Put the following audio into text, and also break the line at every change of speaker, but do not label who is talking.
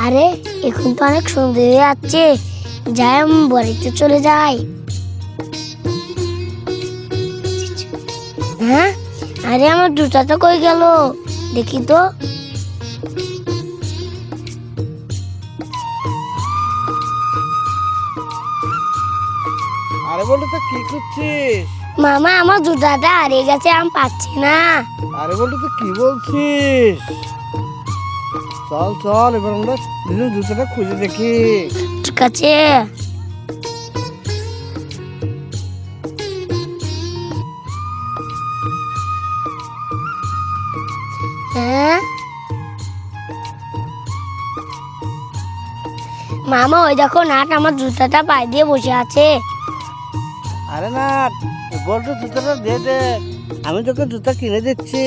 আরে এখন তো অনেক সুন্দর হয়ে যাচ্ছে, যাই আমি বাড়িতে চলে যাই। হ্যাঁ, আরে আমার জুতাটা কই গেল, দেখি তো।
আরে বলতো তো কি করছিস?
মামা আমার জুতাটা হারিয়ে গেছে, আমি পাচ্ছি না।
আরে বলতো তো কি বলছিস? চল চল, এবার আমরা দুজন জুতোটা খুঁজে দেখি।
ঠিক আছে। হ্যাঁ মামা, ওই দেখো নাট আমার জুতাটা পায়ে দিয়ে বসে আছে।
আরে না, বলতো জুতোটা দে দে, আমি তোকে জুতা কিনে দিচ্ছি।